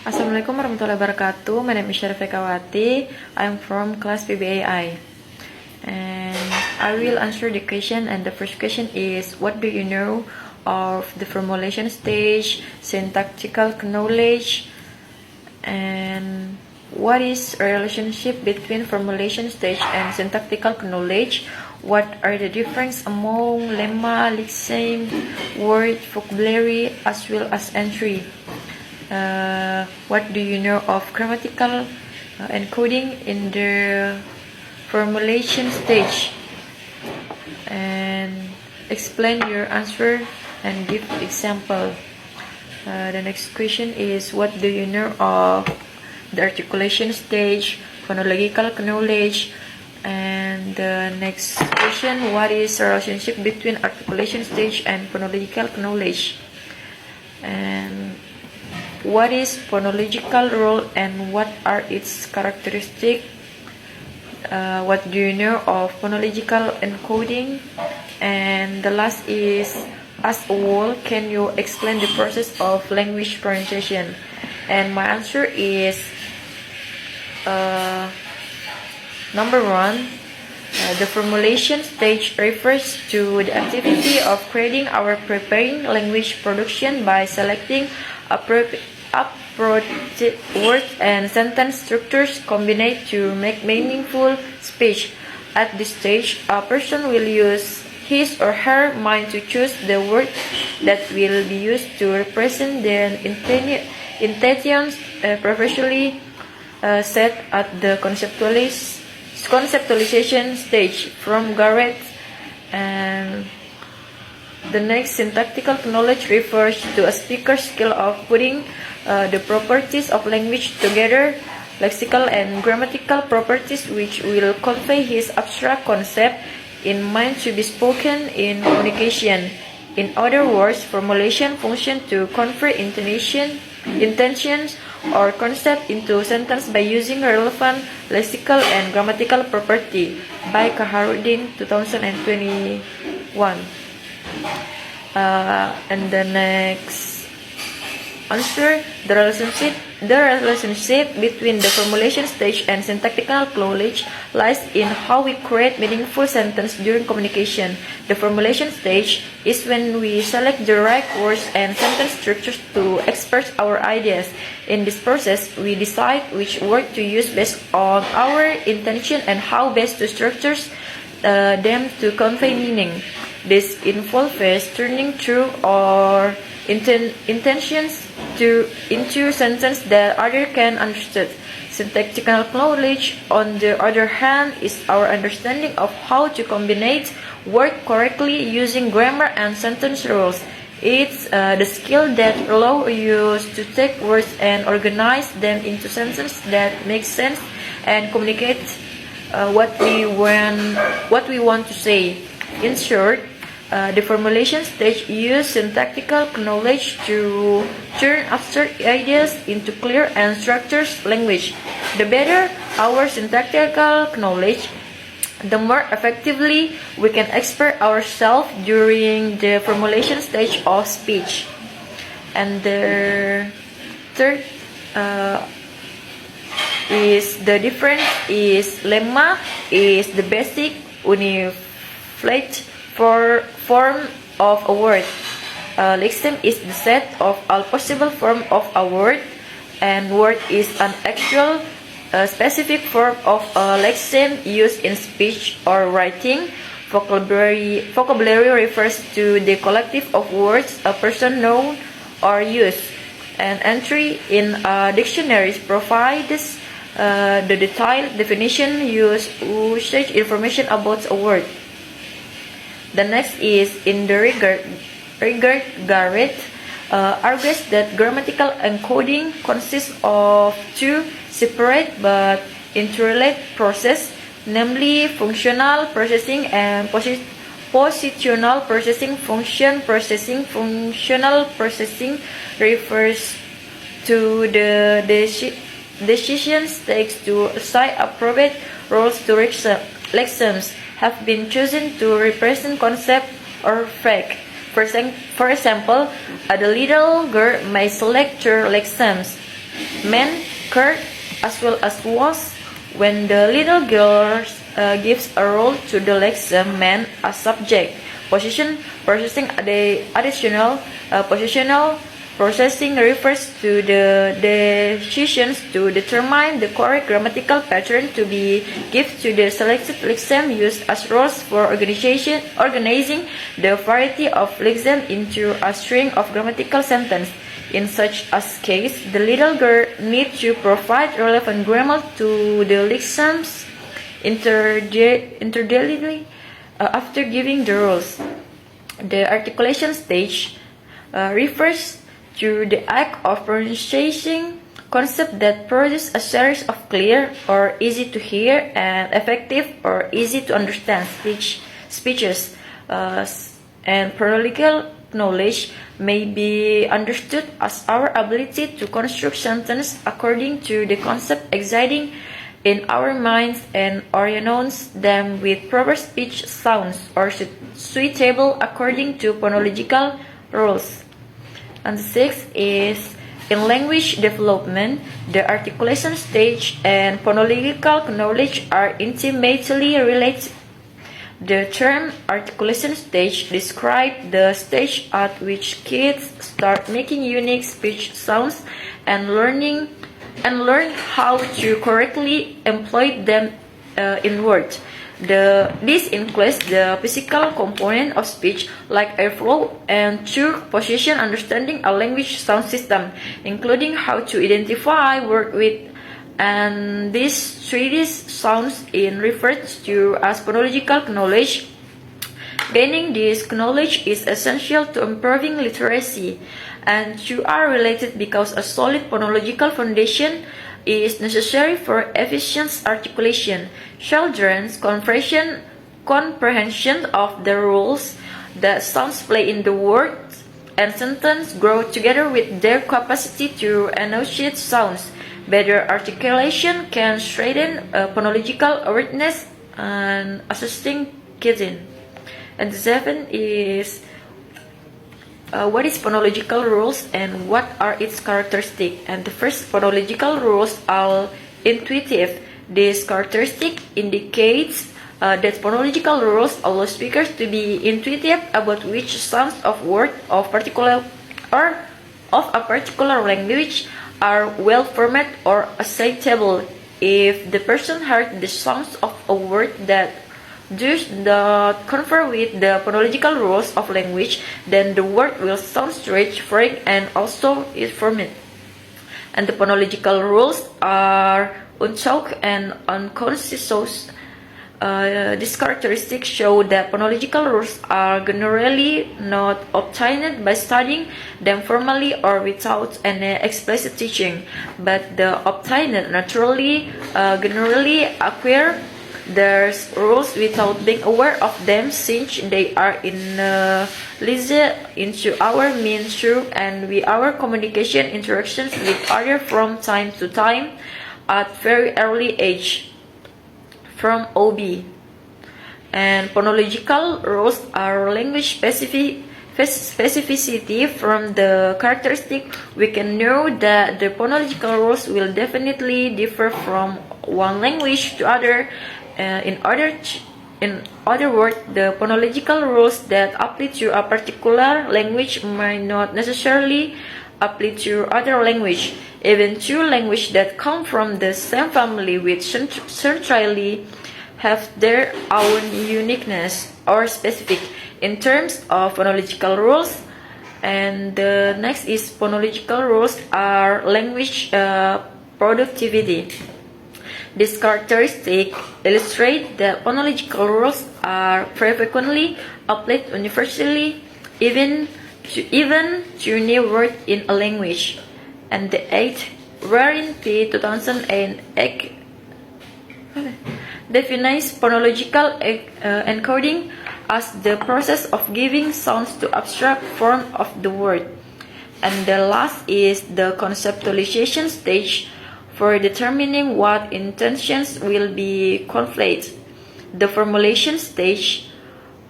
Assalamualaikum warahmatullahi wabarakatuh. My name is Saripa. I'm from class PBAI. And I will answer the question, and the first question is, what do you know of the formulation stage, syntactical knowledge, and what is a relationship between formulation stage and syntactical knowledge? What are the difference among lemma, lexeme, word, vocabulary, as well as entry? What do you know of grammatical encoding in the formulation stage? And explain your answer and give example. The next question is, what do you know of the articulation stage, phonological knowledge? And the next question, what is the relationship between articulation stage and phonological knowledge? And what is phonological role and what are its characteristics? What do you know of phonological encoding? And the last is, as a whole, can you explain the process of language pronunciation? And my answer is number one, the formulation stage refers to the activity of creating or preparing language production by selecting appropriate words and sentence structures combined to make meaningful speech. At this stage, a person will use his or her mind to choose the word that will be used to represent their intentions previously set at the conceptualization stage from Garrett. And the next, syntactical knowledge refers to a speaker's skill of putting the properties of language together, lexical and grammatical properties which will convey his abstract concept in mind to be spoken in communication. In other words, formulation function to convey intentions or concept into sentence by using relevant lexical and grammatical property, by Kaharudin 2021. And the next answer, the relationship between the formulation stage and syntactical knowledge lies in how we create meaningful sentence during communication. The formulation stage is when we select the right words and sentence structures to express our ideas. In this process, we decide which word to use based on our intention and how best to structure them to convey meaning. This involves turning true or intentions into sentence that other can understand. Syntactical knowledge, on the other hand, is our understanding of how to combine words correctly using grammar and sentence rules. It's the skill that allows you to take words and organize them into sentences that make sense and communicate what we want to say. In short, the formulation stage uses syntactical knowledge to turn abstract ideas into clear and structured language. The better our syntactical knowledge, the more effectively we can express ourselves during the formulation stage of speech. And the third is the difference is lemma is the basic unified form of a word. Lexeme is the set of all possible forms of a word, and word is an actual specific form of a lexeme used in speech or writing. Vocabulary refers to the collective of words a person knows or uses. An entry in a dictionary provides the detailed definition usage information about a word. The next is, in the regard Garrett argues that grammatical encoding consists of two separate but interrelated processes, namely functional processing and positional processing. Functional processing refers to the decisions takes to assign appropriate roles to lexemes have been chosen to represent concept or fact. For example, the little girl may select her lexemes. men, Kurt, as well as was when the little girl gives a role to the lexem man as subject. Processing the additional positional processing refers to the decisions to determine the correct grammatical pattern to be given to the selected lexem used as roles for organizing the variety of lexem into a string of grammatical sentences. In such a case, the little girl needs to provide relevant grammar to the lexems interdelightly after giving the rules. The articulation stage refers to the act of pronunciation concept that produces a series of clear or easy to hear and effective or easy to understand speeches, and phonological knowledge may be understood as our ability to construct sentences according to the concept existing in our minds and announce them with proper speech sounds or suitable according to phonological rules. And the sixth is in language development, the articulation stage and phonological knowledge are intimately related. The term articulation stage describes the stage at which kids start making unique speech sounds and learn how to correctly employ them in words. This includes the physical component of speech like airflow and true position understanding a language sound system, including how to identify word with and these 3D sounds in referred to as phonological knowledge. Gaining this knowledge is essential to improving literacy, and two are related because a solid phonological foundation is necessary for efficient articulation. Children's comprehension of the roles that sounds play in the words and sentence grow together with their capacity to enunciate sounds. Better articulation can strengthen phonological awareness and assisting kids in. And the seventh is what is phonological rules and what are its characteristics. And the first phonological rules are intuitive. This characteristic indicates that phonological rules allow speakers to be intuitive about which sounds of word of particular or of a particular language are well formed or acceptable. If the person heard the sounds of a word that does not conform with the phonological rules of language, then the word will sound strange, foreign, and also is formed. And the phonological rules are untaught and unconscious. These characteristics show that phonological rules are generally not obtained by studying them formally or without any explicit teaching, but the obtained naturally, generally acquire there's rules without being aware of them, since they are initiated into our means through and with our communication interactions with others from time to time at very early age. From OB. And phonological rules are language specificity. From the characteristic, we can know that the phonological rules will definitely differ from one language to other. In other words, the phonological rules that apply to a particular language might not necessarily apply to other language. Even two languages that come from the same family with centrally have their own uniqueness or specific in terms of phonological rules. And the next is phonological rules are language productivity. This characteristic illustrates that phonological rules are frequently applied universally, even to new words in a language. And the eighth, wherein P 2008 defines phonological encoding as the process of giving sounds to abstract form of the word. And the last is the conceptualization stage for determining what intentions will be conveyed. The formulation stage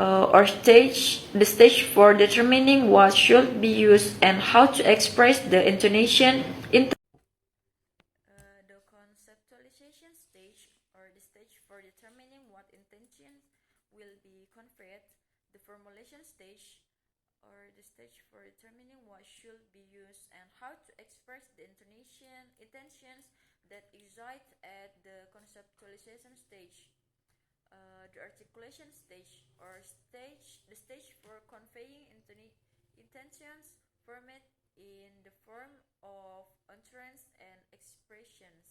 the stage for determining what should be used and how to express the intonation. The formulation stage, or the stage for determining what should be used and how to express the intentions that excite at the conceptualization stage. The articulation stage, or the stage for conveying intentions formed in the form of utterance and expressions.